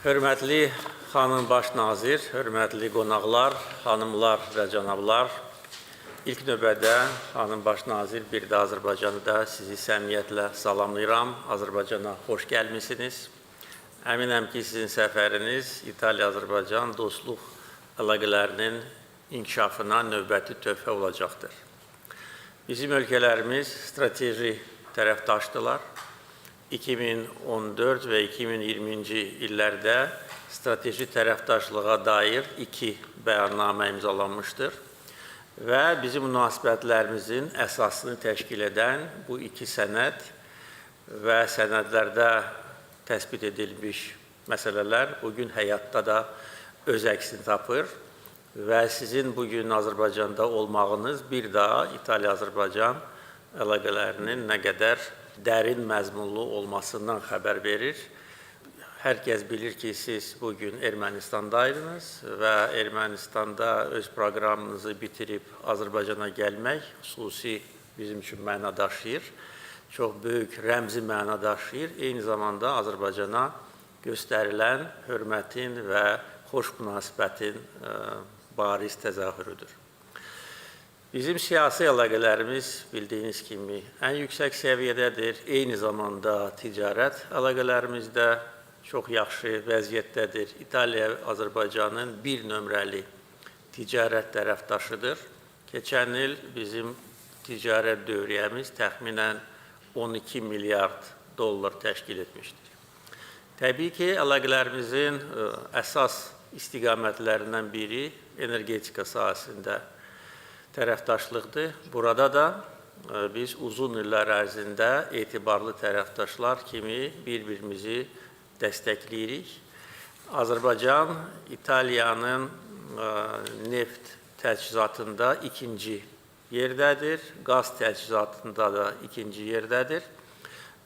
Hörmətli xanım baş nazir, hörmətli qonaqlar, xanımlar və cənablar, ilk növbədə xanım baş nazir bir də Azərbaycanda sizi səmimiyyətlə salamlayıram. Azərbaycana xoş gəlmisiniz. Əminəm ki, sizin səfəriniz İtaliya-Azərbaycan dostluq əlaqələrinin inkişafına növbəti töhfə olacaqdır. Bizim ölkələrimiz strateji tərəfdaşdılar. 2014 və 2020-ci illərdə strateji tərəfdaşlığa dair 2 bəyannamə imzalanmışdır və bizim münasibətlərimizin əsasını təşkil edən bu 2 sənəd və sənədlərdə təsbit edilmiş məsələlər bugün həyatda da öz əksini tapır və sizin bugün Azərbaycanda olmağınız bir daha İtaliya-Azərbaycan əlaqələrinin nə qədər dərin məzmunlu olmasından xəbər verir. Hər kəs bilir ki, siz bugün Ermənistandaydınız və Ermənistanda öz proqramınızı bitirib Azərbaycana gəlmək xüsusi bizim üçün məna daşıyır. Çox böyük rəmzi məna daşıyır. Eyni zamanda Azərbaycana göstərilən hörmətin və xoş münasibətin bariz təzahürüdür. Bizim siyasi əlaqələrimiz bildiyiniz kimi ən yüksək səviyyədədir. Eyni zamanda ticarət əlaqələrimiz də çox yaxşı vəziyyətdədir. İtaliya Azərbaycanın bir nömrəli ticarət tərəfdaşıdır. Keçən il bizim ticarət dövriyyəmiz təxminən 12 milyard dollar təşkil etmişdir. Təbii ki, əlaqələrimizin əsas istiqamətlərindən biri energetika sahəsində tərəfdaşlıqdır. Burada da biz uzun illər ərzində etibarlı tərəfdaşlar kimi bir-birimizi dəstəkləyirik. Azərbaycan İtaliyanın neft təchizatında 2-ci yerdədir, qaz təchizatında da 2-ci yerdədir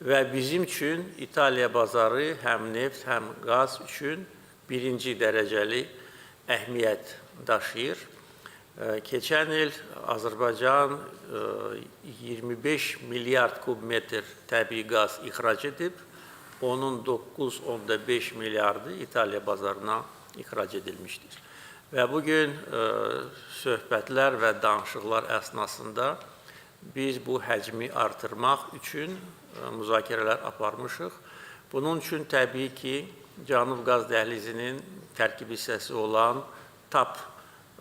və bizim üçün İtaliya bazarı həm neft, həm qaz üçün 1-ci dərəcəli əhəmiyyət daşıyır. Keçən il Azərbaycan 25 milyard kubmetr təbii qaz ixrac edib, onun 9,5 milyardı İtaliya bazarına ixrac edilmişdir. Və bugün söhbətlər və danışıqlar əsnasında biz bu həcmi artırmaq üçün müzakirələr aparmışıq. Bunun üçün təbii ki, Cənub qaz dəhlizinin tərkib hissəsi olan TAP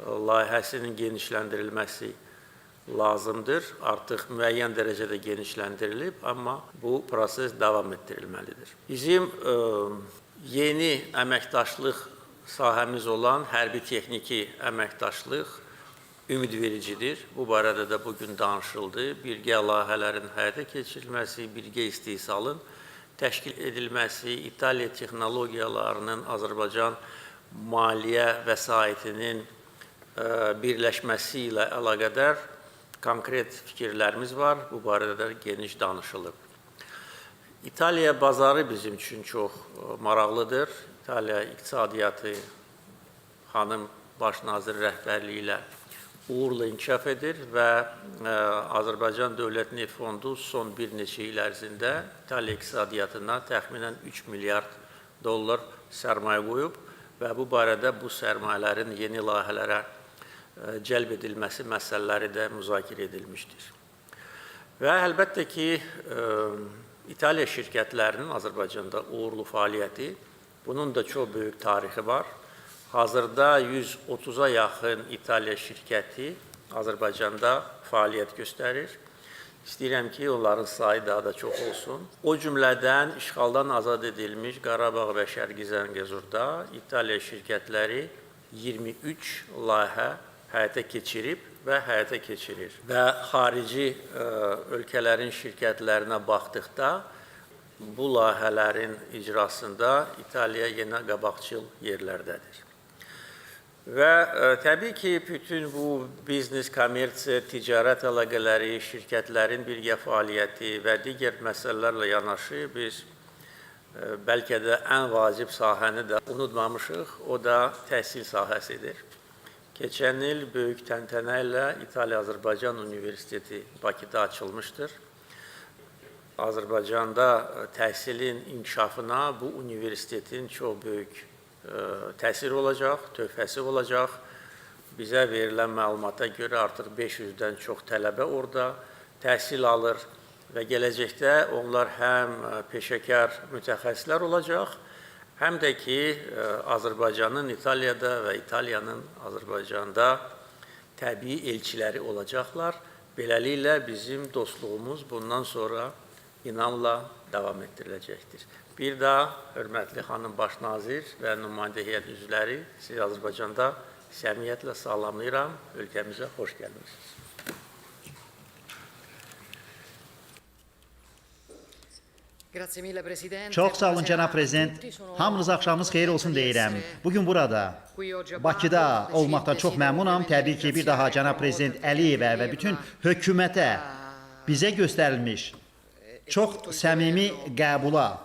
layihəsinin genişləndirilməsi lazımdır. Artıq müəyyən dərəcədə genişləndirilib, amma bu proses davam etdirilməlidir. Bizim yeni əməkdaşlıq sahəmiz olan hərbi texniki əməkdaşlıq ümidvericidir. Bu barədə də bugün danışıldı. Birgə layihələrin həyata keçirilməsi, birgə istehsalın təşkil edilməsi, İtaliya texnologiyalarının Azərbaycan maliyyə vəsaitinin birləşməsi ilə əlaqədar konkret fikirlərimiz var. Bu barədə də geniş danışılıb. İtaliya bazarı bizim üçün çox maraqlıdır. İtaliya iqtisadiyyatı xanım baş nazir rəhbərliyi ilə uğurla inkişaf edir və Azərbaycan Dövlət Neft Fondu son bir neçə il ərzində İtaliya iqtisadiyyatına təxminən 3 milyard dollar sərmayə qoyub və bu barədə bu sərmayələrin yeni layihələrə cəlb edilməsi məsələləri də müzakirə edilmişdir. Və əlbəttə ki, İtaliya şirkətlərinin Azərbaycanda uğurlu fəaliyyəti, bunun da çox böyük tarixi var. Hazırda 130-a yaxın İtaliya şirkəti Azərbaycanda fəaliyyət göstərir. İstəyirəm ki, onların sayı daha da çox olsun. O cümlədən işğaldan azad edilmiş Qarabağ və Şərqi Zəngəzurda İtaliya şirkətləri 23 layihə həyata keçirib və həyata keçirir. Və xarici ölkələrin şirkətlərinə baxdıqda bu layihələrin icrasında İtaliya yenə qabaqcıl yerlərdədir. Və təbii ki, bütün bu biznes, kommersiya, ticarət əlaqələri, şirkətlərin birgə fəaliyyəti və digər məsələlərlə yanaşı biz bəlkə də ən vacib sahəni də unutmamışıq, o da təhsil sahəsidir. Keçən il böyük təntənə ilə İtaliya-Azərbaycan Universiteti Bakıda açılmışdır. Azərbaycanda təhsilin inkişafına bu universitetin çox böyük təsiri olacaq, töhfəsi olacaq. Bizə verilən məlumata görə artıq 500-dən çox tələbə orada təhsil alır və gələcəkdə onlar həm peşəkar mütəxəssislər olacaq, həm də ki, Azərbaycanın İtaliyada və İtaliyanın Azərbaycanda təbii elçiləri olacaqlar. Beləliklə, bizim dostluğumuz bundan sonra inamla davam etdiriləcəkdir. Bir daha, hörmətli xanım baş nazir və nümayəndə heyət üzvləri, sizi Azərbaycanda səmiyyətlə salamlayıram, ölkəmizə xoş gəlmişsiniz. Çox sağ olun, cənab prezident. Hamınız axşamınız xeyir olsun deyirəm. Bugün burada, Bakıda olmaqdan çox məmnunam. Təbii ki, bir daha cənab prezident Əliyevə və bütün hökumətə bizə göstərilmiş çox səmimi qəbula,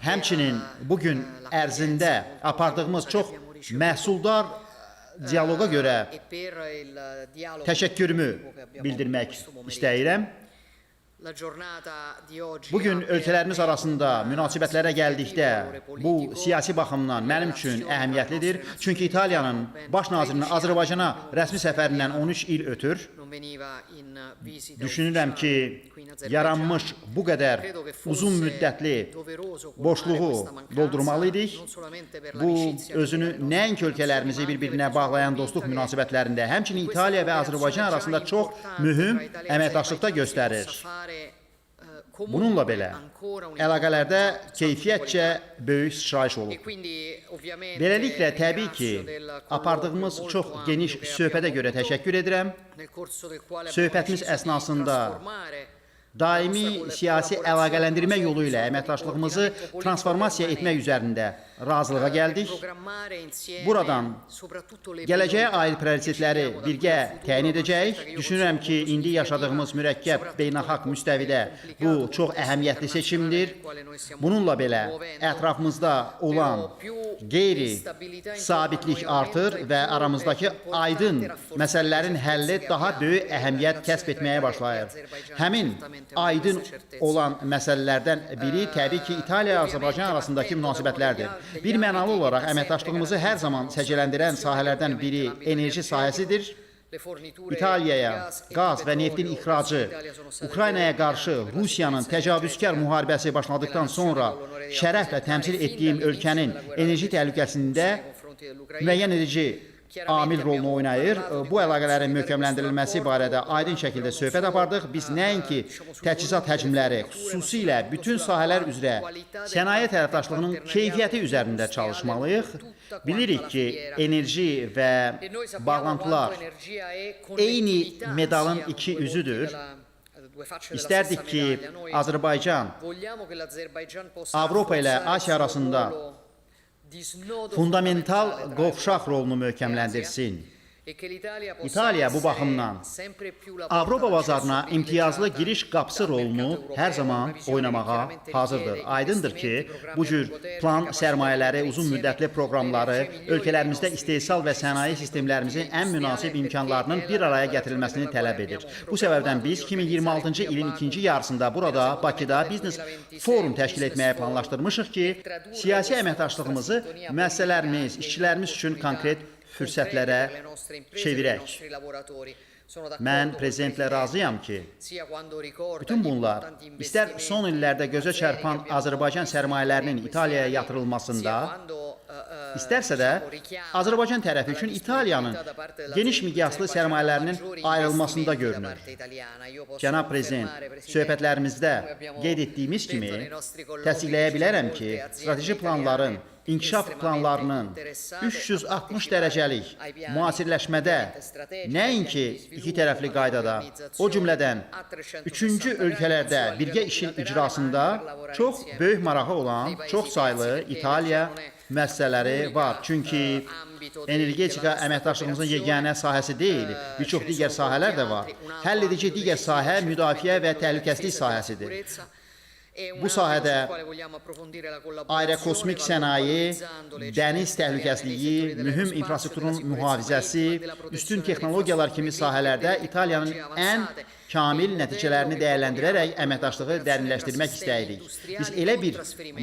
həmçinin bugün ərzində apardığımız çox məhsuldar diyaloqa görə təşəkkürümü bildirmək istəyirəm. Bugün ölkələrimiz arasında münasibətlərə gəldikdə bu siyasi baxımdan mənim üçün əhəmiyyətlidir. Çünki İtaliyanın baş nazirinin Azərbaycana rəsmi səfərindən 13 il ötür. Düşünürəm ki, yaranmış bu qədər uzun müddətli boşluğu doldurmalıyıq. Bu, özünü nəinki ölkələrimizi bir-birinə bağlayan dostluq münasibətlərində, həmçinin İtaliya və Azərbaycan arasında çox mühüm əməkdaşlıqda göstərir. Bununla belə, əlaqələrdə keyfiyyətcə böyük sıçrayış olub. Beləliklə, təbii ki, apardığımız çox geniş söhbətə görə təşəkkür edirəm. Söhbətimiz əsnasında daimi siyasi əlaqələndirmə yolu ilə əməkdaşlığımızı transformasiya etmək üzərində razılığa gəldik. Buradan gələcəyə aid prioritetləri birgə təyin edəcəyik. Düşünürəm ki, indi yaşadığımız mürəkkəb beynəlxalq müstəvidə bu çox əhəmiyyətli seçimdir. Bununla belə, ətrafımızda olan qeyri-sabitlik artır və aramızdakı aydın məsələlərin həlli daha böyük əhəmiyyət kəsb etməyə başlayır. Həmin aydın olan məsələlərdən biri təbii ki, İtaliya-Azərbaycan arasındakı münasibətlərdir. Bir mənalı olaraq əməkdaşlığımızı hər zaman səciyyələndirən sahələrdən biri enerji sahəsidir. İtaliyaya qaz və neftin ixracı, Ukraynaya qarşı Rusiyanın təcavüzkar müharibəsi başladıqdan sonra şərəflə təmsil etdiyim ölkənin enerji təhlükəsində müəyyən edici amil rolunu oynayır. Bu əlaqələrin möhkəmləndirilməsi barədə aydın şəkildə söhbət apardıq. Biz nəinki təchizat həcmləri, xüsusilə bütün sahələr üzrə sənaye tərəfdaşlığının keyfiyyəti üzərində çalışmalıyıq. Bilirik ki, enerji və bağlantılar eyni medalın iki üzüdür. İstərdik ki, Azərbaycan Avropa ilə Asiya arasında fundamental qovşaq rolunu möhkəmləndirsin. İtaliya bu baxımdan Avropa bazarına imtiyazlı giriş qapısı rolunu hər zaman oynamağa hazırdır. Aydındır ki, bu cür plan sərmayələri, uzun müddətli proqramları ölkələrimizdə istehsal və sənaye sistemlərimizin ən münasib imkanlarının bir araya gətirilməsini tələb edir. Bu səbəbdən biz 2026-cı ilin ikinci yarısında burada Bakıda biznes forum təşkil etməyə planlaşdırmışıq ki, siyasi əməkdaşlığımızı müəssisələrimiz, işçilərimiz üçün konkret fürsətlərə çevirək. Mən prezidentlə razıyam ki, bütün bunlar istər son illərdə gözə çarpan Azərbaycan sərmayələrinin İtaliyaya yatırılmasında, istərsə də Azərbaycan tərəfi üçün İtaliyanın geniş miqyaslı sərmayələrinin ayrılmasında görünür. Cənab prezident, söhbətlərimizdə qeyd etdiyimiz kimi təsdiqləyə bilərəm ki, strateji planların, inkişaf planlarının 360 dərəcəlik müasirləşmədə nəinki iki tərəfli qaydada, o cümlədən üçüncü ölkələrdə birgə işin icrasında çox böyük marağı olan çox saylı İtaliya müəssisələri var. Çünki energetika əməkdaşlığımızın yeganə sahəsi deyil, bir çox digər sahələr də var. Həll edici digər sahə müdafiə və təhlükəsizlik sahəsidir. Bu sahədə aerokosmik sənaye, dəniz təhlükəsizliyi, mühüm infrastrukturun mühafizəsi, üstün texnologiyalar kimi sahələrdə İtaliyanın ən kamil nəticələrini dəyərləndirərək əməkdaşlığı dərinləşdirmək istəyirik. Biz elə bir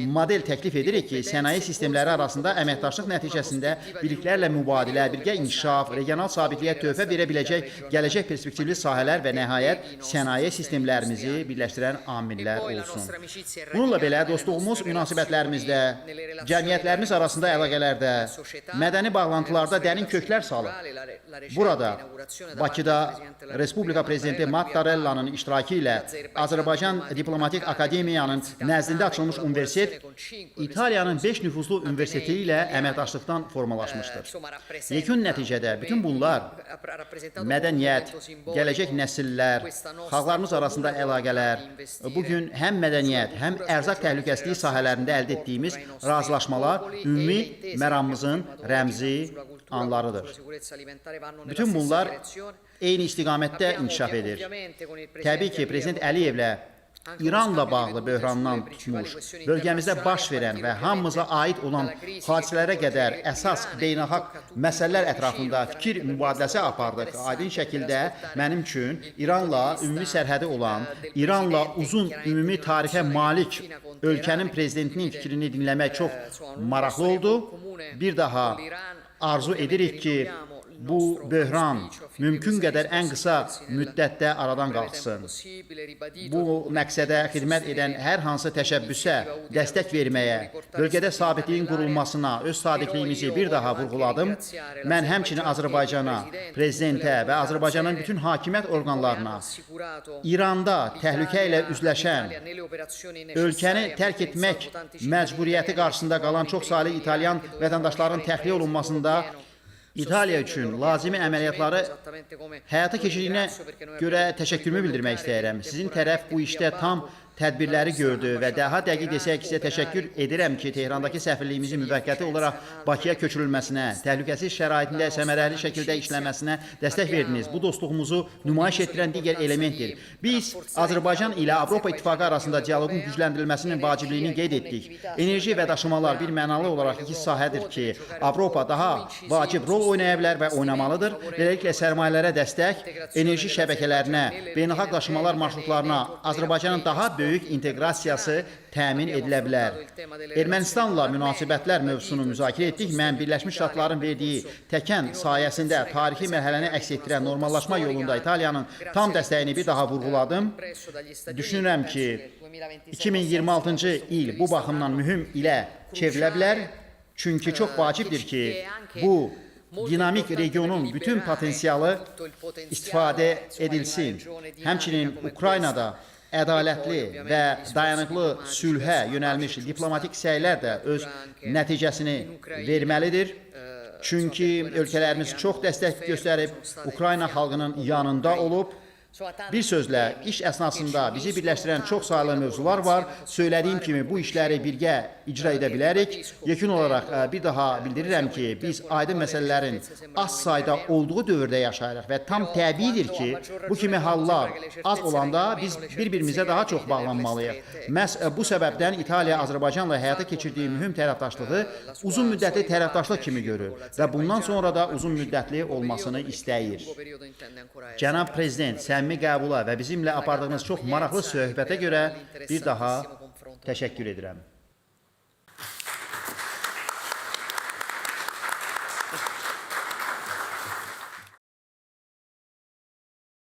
model təklif edirik ki, sənaye sistemləri arasında əməkdaşlıq nəticəsində biliklərlə mübadilə, birgə inkişaf, regional sabitliyə töhfə verə biləcək gələcək perspektivli sahələr və nəhayət sənaye sistemlərimizi birləşdirən amillər olsun. Bununla belə dostluğumuz münasibətlərimizdə, cəmiyyətlərimiz arasında əlaqələrdə, mədəni bağlantılarda dərin köklər salıb. Burada, Bakıda Respublika Prezidenti Mattarellanın iştirakı ilə Azərbaycan Diplomatik Akademiyanın nəzdində açılmış universitet İtaliyanın 5 nüfuzlu universiteti ilə əməkdaşlıqdan formalaşmışdır. Yekun nəticədə bütün bunlar mədəniyyət, gələcək nəsillər, xalqlarımız arasında əlaqələr, bugün həm mədəniyyət, həm ərzaq təhlükəsizliyi sahələrində əldə etdiyimiz razılaşmalar ümumi məramımızın rəmzi anlarıdır. Bütün bunlar eyni istiqamətdə inkişaf edir. Təbii ki, Prezident Əliyevlə İranla bağlı böhrandan tutmuş, bölgəmizdə baş verən və hamımıza aid olan hadisələrə qədər əsas beynəlxalq məsələlər ətrafında fikir mübadiləsi apardıq. Aydın şəkildə mənim üçün İranla ümumi sərhədi olan, İranla uzun ümumi tarixə malik ölkənin prezidentinin fikrini dinləmək çox maraqlı oldu. Bir daha arzu edirik ki, bu böhran mümkün qədər ən qısa müddətdə aradan qalxsın. Bu məqsədə xidmət edən hər hansı təşəbbüsə dəstək verməyə, bölgədə sabitliyin qurulmasına öz sadiqliyimizi bir daha vurğuladım. Mən həmçinin Azərbaycana, prezidentə və Azərbaycanın bütün hakimiyyət orqanlarına İranda təhlükə ilə üzləşən, ölkəni tərk etmək məcburiyyəti qarşısında qalan çox saylı İtalyan vətəndaşların təxliyə olunmasında İtaliya üçün lazımi əməliyyatları həyata keçirdiyinə görə təşəkkürümü bildirmək istəyirəm. Sizin tərəf bu işdə tam tədbirləri gördü və daha dəqiq desək sizə təşəkkür edirəm ki, Tehrandakı səfirliyimizin müvəqqəti olaraq Bakıya köçürülməsinə, təhlükəsiz şəraitində səmərəli şəkildə işləməsinə dəstək verdiniz. Bu dostluğumuzu nümayiş etdirən digər elementdir. Biz Azərbaycan ilə Avropa İttifaqı arasında dialoqun gücləndirilməsinin vacibliyini qeyd etdik. Enerji və daşımalar bir mənalı olaraq iki sahədir ki, Avropa daha vacib rol oynaya bilər və oynamalıdır. Beləliklə sərmayələrə dəstək, enerji şəbəkələrinə, beynəlxalq daşımalar marşrutlarına Azərbaycanın daha böyük inteqrasiyası təmin edilə bilər. Ermənistanla münasibətlər mövzusunu müzakirə etdik. Mən Birləşmiş Ştatların verdiyi təkən sayəsində tarixi mərhələni əks etdirən normallaşma yolunda İtaliyanın tam dəstəyini bir daha vurğuladım. Düşünürəm ki, 2026-cı il bu baxımdan mühüm ilə çevrilə bilər. Çünki çox vacibdir ki, bu dinamik regionun bütün potensialı istifadə edilsin. Həmçinin Ukraynada ədalətli və dayanıqlı sülhə yönəlmiş diplomatik səylər də öz nəticəsini verməlidir. Çünki ölkələrimiz çox dəstək göstərib, Ukrayna xalqının yanında olub. Bir sözlə, iş əsnasında bizi birləşdirən çox sayılı mövzular var. Söylədiyim kimi bu işləri birgə icra edə bilərik. Yekun olaraq bir daha bildirirəm ki, biz aydın məsələlərin az sayda olduğu dövrdə yaşayırıq və tam təbiidir ki, bu kimi hallar az olanda biz bir-birimizə daha çox bağlanmalıyıq. Məhz bu səbəbdən İtaliya Azərbaycanla həyata keçirdiyi mühüm tərəfdaşlığı uzun müddətli tərəfdaşlıq kimi görür və bundan sonra da uzun müddətli olmasını istəyir. Cənab Prezident, səmimi qəbula və bizimlə apardığınız çox maraqlı söhbətə görə bir daha təşəkkür edirəm.